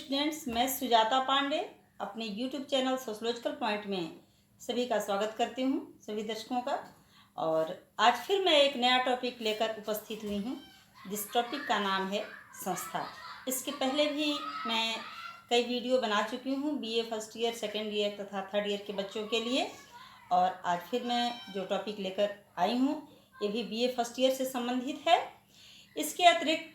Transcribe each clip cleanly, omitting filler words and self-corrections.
Students, मैं सुजाता पांडे अपने YouTube channel sociological point में सभी का स्वागत करती हूँ, सभी दर्शकों का। और आज फिर मैं एक नया टॉपिक लेकर उपस्थित हुई हूँ, जिस टॉपिक का नाम है संस्था। इसके पहले भी मैं कई वीडियो बना चुकी हूँ BA first year, second year तथा थर्ड ईयर के बच्चों के लिए। और आज फिर मैं जो टॉपिक लेकर आई हूँ ये भी BA फर्स्ट ईयर से संबंधित है। इसके अतिरिक्त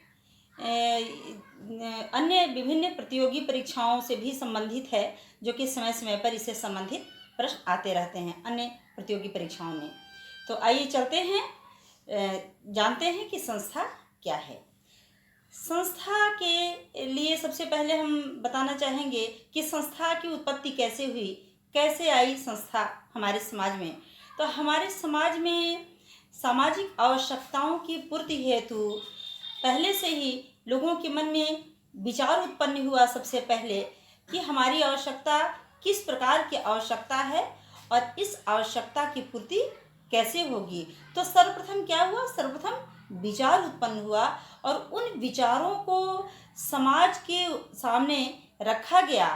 अन्य विभिन्न प्रतियोगी परीक्षाओं से भी संबंधित है, जो कि समय समय पर इससे संबंधित प्रश्न आते रहते हैं अन्य प्रतियोगी परीक्षाओं में। तो आइए चलते हैं, जानते हैं कि संस्था क्या है। संस्था के लिए सबसे पहले हम बताना चाहेंगे कि संस्था की उत्पत्ति कैसे हुई, कैसे आई संस्था हमारे समाज में। तो हमारे समाज में सामाजिक आवश्यकताओं की पूर्ति हेतु पहले से ही लोगों के मन में विचार उत्पन्न हुआ सबसे पहले कि हमारी आवश्यकता किस प्रकार की आवश्यकता है और इस आवश्यकता की पूर्ति कैसे होगी। तो सर्वप्रथम क्या हुआ, सर्वप्रथम विचार उत्पन्न हुआ और उन विचारों को समाज के सामने रखा गया,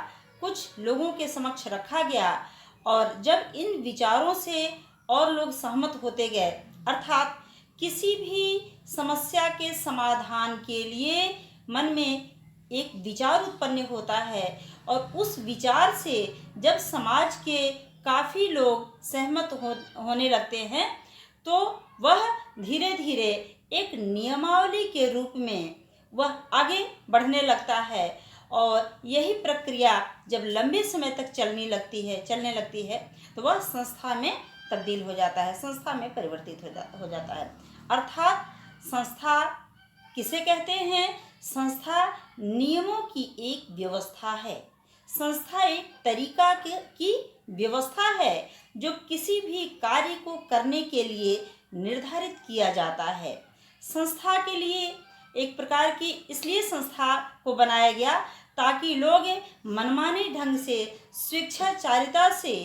कुछ लोगों के समक्ष रखा गया। और जब इन विचारों से और लोग सहमत होते गए, अर्थात किसी भी समस्या के समाधान के लिए मन में एक विचार उत्पन्न होता है और उस विचार से जब समाज के काफ़ी लोग सहमत होने लगते हैं तो वह धीरे धीरे एक नियमावली के रूप में वह आगे बढ़ने लगता है। और यही प्रक्रिया जब लंबे समय तक चलने लगती है तो वह संस्था में तब्दील हो जाता है, संस्था में परिवर्तित हो जाता है। अर्थात संस्था किसे कहते हैं? संस्था नियमों की एक व्यवस्था है। संस्था एक तरीका की व्यवस्था है जो किसी भी कार्य को करने के लिए निर्धारित किया जाता है। संस्था के लिए एक प्रकार की इसलिए संस्था को बनाया गया ताकि लोग मनमाने ढंग से स्वेच्छाचारिता से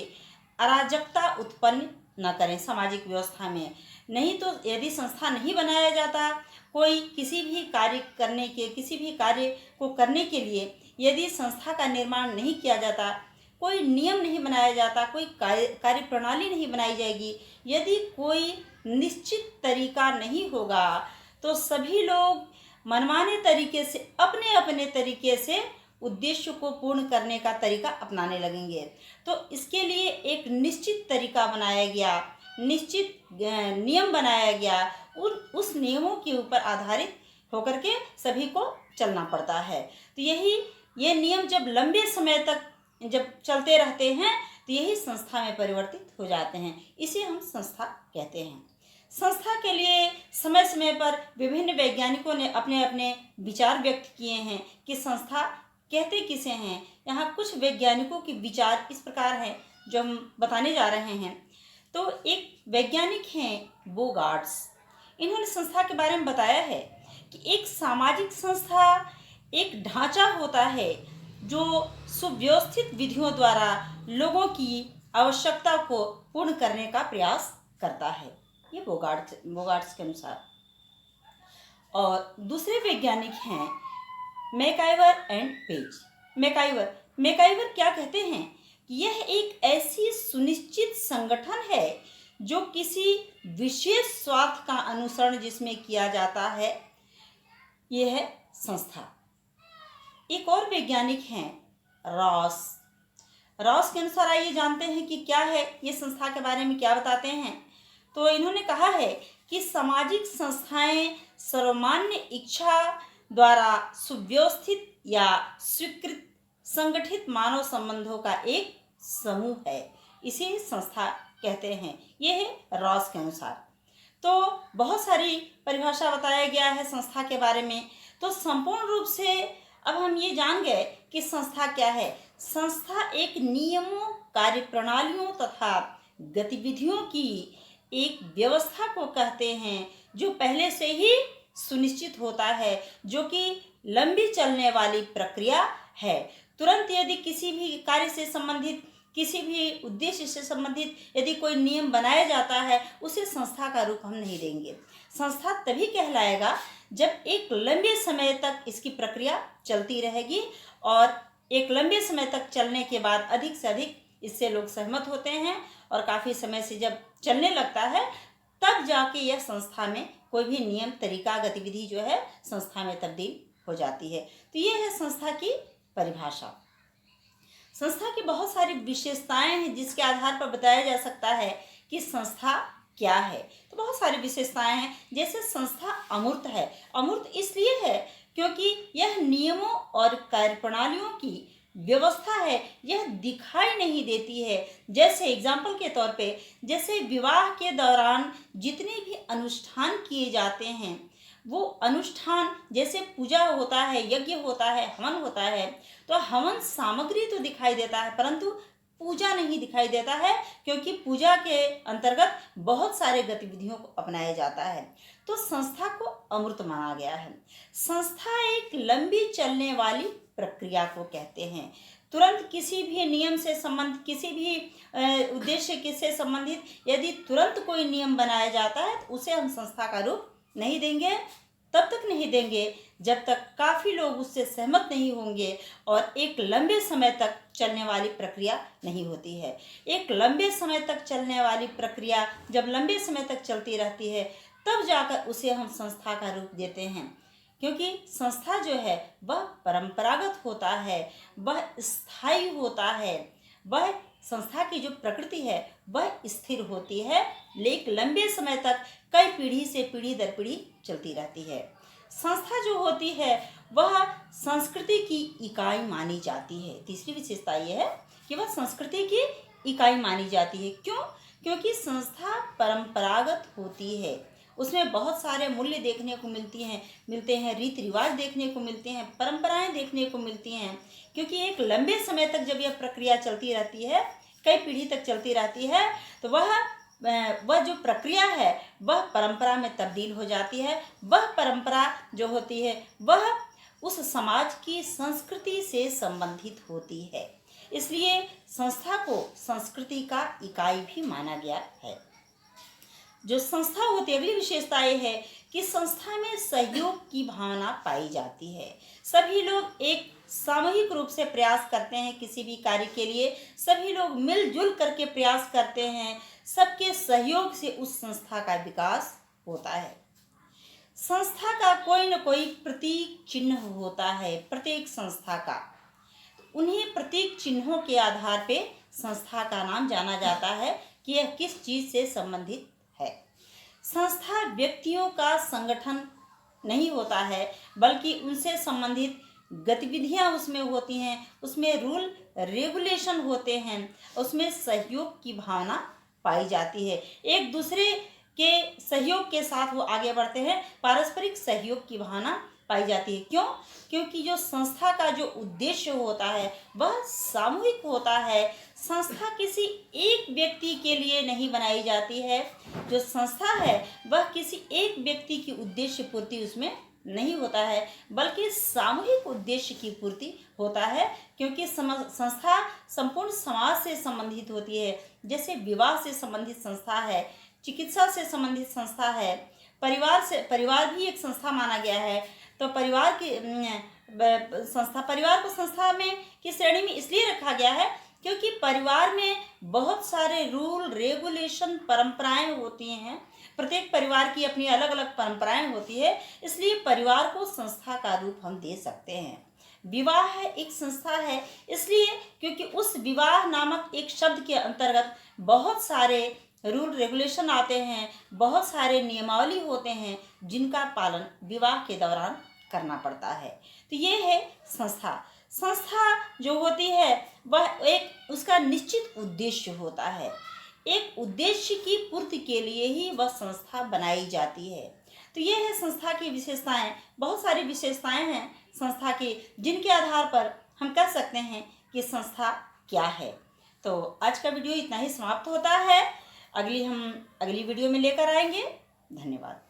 अराजकता उत्पन्न न करें सामाजिक व्यवस्था में। नहीं तो यदि संस्था नहीं बनाया जाता, कोई किसी भी कार्य को करने के लिए यदि संस्था का निर्माण नहीं किया जाता, कोई नियम नहीं बनाया जाता, कोई कार्य प्रणाली नहीं बनाई जाएगी, यदि कोई निश्चित तरीका नहीं होगा तो सभी लोग मनमाने तरीके से अपने अपने तरीके से उद्देश्य को पूर्ण करने का तरीका अपनाने लगेंगे। तो इसके लिए एक निश्चित तरीका बनाया गया, निश्चित नियम बनाया गया। उस नियमों के ऊपर आधारित होकर के सभी को चलना पड़ता है। तो ये नियम जब लंबे समय तक जब चलते रहते हैं तो यही संस्था में परिवर्तित हो जाते हैं, इसे हम संस्था कहते हैं। संस्था के लिए समय समय पर विभिन्न वैज्ञानिकों ने अपने अपने विचार व्यक्त किए हैं कि संस्था कहते किसे हैं। यहाँ कुछ वैज्ञानिकों के विचार इस प्रकार हैं जो हम बताने जा रहे हैं। तो एक वैज्ञानिक हैं बोगार्ट्स, इन्होंने संस्था के बारे में बताया है कि एक सामाजिक संस्था एक ढांचा होता है जो सुव्यवस्थित विधियों द्वारा लोगों की आवश्यकता को पूर्ण करने का प्रयास करता है, ये बोगार्ट्स के अनुसार। और दूसरे वैज्ञानिक हैं मैकाइवर एंड पेज। मैकाइवर क्या कहते हैं कि यह एक ऐसी सुनिश्चित संगठन है जो किसी विशेष स्वार्थ का अनुसरण जिसमें किया जाता है, यह है संस्था। एक और वैज्ञानिक हैं रॉस के अनुसार आइए जानते हैं कि क्या है ये संस्था के बारे में क्या बताते हैं। तो इन्होंने कहा है कि सामाजिक संस्थाएं सर्वमान्य इच्छा द्वारा सुव्यवस्थित या स्वीकृत संगठित मानव संबंधों का एक समूह है, इसे संस्था कहते हैं। यह है रॉस के अनुसार। तो बहुत सारी परिभाषा बताया गया है संस्था के बारे में। तो संपूर्ण रूप से अब हम ये जान गए कि संस्था क्या है। संस्था एक नियमों, कार्य प्रणालियों तथा गतिविधियों की एक व्यवस्था को कहते हैं जो पहले से ही सुनिश्चित होता है, जो कि लंबी चलने वाली प्रक्रिया है। तुरंत यदि किसी भी कार्य से संबंधित, किसी भी उद्देश्य से संबंधित यदि कोई नियम बनाया जाता है, उसे संस्था का रूप हम नहीं देंगे। संस्था तभी कहलाएगा जब एक लंबे समय तक इसकी प्रक्रिया चलती रहेगी और एक लंबे समय तक चलने के बाद अधिक से अधिक इससे लोग सहमत होते हैं और काफ़ी समय से जब चलने लगता है तब जाके यह संस्था में कोई भी नियम, तरीका, गतिविधि जो है संस्था में तब्दील हो जाती है। तो ये है संस्था की परिभाषा। संस्था की बहुत सारी विशेषताएं हैं जिसके आधार पर बताया जा सकता है कि संस्था क्या है। तो बहुत सारी विशेषताएं हैं, जैसे संस्था अमूर्त है। अमूर्त इसलिए है क्योंकि यह नियमों और कार्यप्रणालियों की व्यवस्था है, यह दिखाई नहीं देती है। जैसे एग्जाम्पल के तौर पे, जैसे विवाह के दौरान जितने भी अनुष्ठान किए जाते हैं वो अनुष्ठान, जैसे पूजा होता है, यज्ञ होता है, हवन होता है, तो हवन सामग्री तो दिखाई देता है परंतु पूजा नहीं दिखाई देता है, क्योंकि पूजा के अंतर्गत बहुत सारे गतिविधियों को अपनाया जाता है। तो संस्था को अमूर्त माना गया है। संस्था एक लंबी चलने वाली प्रक्रिया को कहते हैं। तुरंत किसी भी नियम से संबंधित, किसी भी उद्देश्य से संबंधित यदि तुरंत कोई नियम बनाया जाता है तो उसे हम संस्था का रूप नहीं देंगे, तब तक नहीं देंगे जब तक काफ़ी लोग उससे सहमत नहीं होंगे और एक लंबे समय तक चलने वाली प्रक्रिया नहीं होती है। एक लंबे समय तक चलने वाली प्रक्रिया जब लंबे समय तक चलती रहती है तब जाकर उसे हम संस्था का रूप देते हैं, क्योंकि संस्था जो है वह परंपरागत होता है, वह स्थायी होता है, वह संस्था की जो प्रकृति है वह स्थिर होती है, लेकिन लंबे समय तक कई पीढ़ी से पीढ़ी दर पीढ़ी चलती रहती है। संस्था जो होती है वह संस्कृति की इकाई मानी जाती है। तीसरी विशेषता यह है कि वह संस्कृति की इकाई मानी जाती है। क्यों? क्योंकि संस्था परंपरागत होती है, उसमें बहुत सारे मूल्य देखने को मिलते हैं, रीति रिवाज देखने को मिलते हैं, परंपराएं देखने को मिलती हैं। क्योंकि एक लंबे समय तक जब यह प्रक्रिया चलती रहती है, कई पीढ़ी तक चलती रहती है, तो वह जो प्रक्रिया है वह परंपरा में तब्दील हो जाती है। वह परंपरा जो होती है वह उस समाज की संस्कृति से संबंधित होती है, इसलिए संस्था को संस्कृति का इकाई भी माना गया है। जो संस्था होती है, अगली विशेषता ये है कि संस्था में सहयोग की भावना पाई जाती है। सभी लोग एक सामूहिक रूप से प्रयास करते हैं, किसी भी कार्य के लिए सभी लोग मिलजुल करके प्रयास करते हैं, सबके सहयोग से उस संस्था का विकास होता है। संस्था का कोई न कोई प्रतीक चिन्ह होता है, प्रत्येक संस्था का। उन्हीं प्रतीक चिन्हों के आधार पे संस्था का नाम जाना जाता है कि यह किस चीज़ से संबंधित है। संस्था व्यक्तियों का संगठन नहीं होता है, बल्कि उनसे संबंधित गतिविधियां उसमें होती हैं, उसमें रूल रेगुलेशन होते हैं, उसमें सहयोग की भावना पाई जाती है। एक दूसरे के सहयोग के साथ वो आगे बढ़ते हैं, पारस्परिक सहयोग की भावना पाई जाती है। क्यों? क्योंकि जो संस्था का जो उद्देश्य होता है वह सामूहिक होता है। संस्था किसी एक व्यक्ति के लिए नहीं बनाई जाती है। जो संस्था है वह किसी एक व्यक्ति की उद्देश्य पूर्ति उसमें नहीं होता है, बल्कि सामूहिक उद्देश्य की पूर्ति होता है। क्योंकि संस्था संपूर्ण समाज से संबंधित होती है। जैसे विवाह से संबंधित संस्था है, चिकित्सा से संबंधित संस्था है, परिवार भी एक संस्था माना गया है। तो परिवार को संस्था में की श्रेणी में इसलिए रखा गया है क्योंकि परिवार में बहुत सारे रूल रेगुलेशन परंपराएं होती हैं। प्रत्येक परिवार की अपनी अलग अलग परंपराएं होती है, इसलिए परिवार को संस्था का रूप हम दे सकते हैं। विवाह है एक संस्था है, इसलिए क्योंकि उस विवाह नामक एक शब्द के अंतर्गत बहुत सारे रूल रेगुलेशन आते हैं, बहुत सारे नियमावली होते हैं जिनका पालन विवाह के दौरान करना पड़ता है। तो ये है संस्था। संस्था जो होती है वह एक उसका निश्चित उद्देश्य होता है। एक उद्देश्य की पूर्ति के लिए ही वह संस्था बनाई जाती है। तो ये है संस्था की विशेषताएं। बहुत सारी विशेषताएं हैं संस्था की जिनके आधार पर हम कह सकते हैं कि संस्था क्या है। तो आज का वीडियो इतना ही समाप्त होता है। हम अगली वीडियो में लेकर आएंगे। धन्यवाद।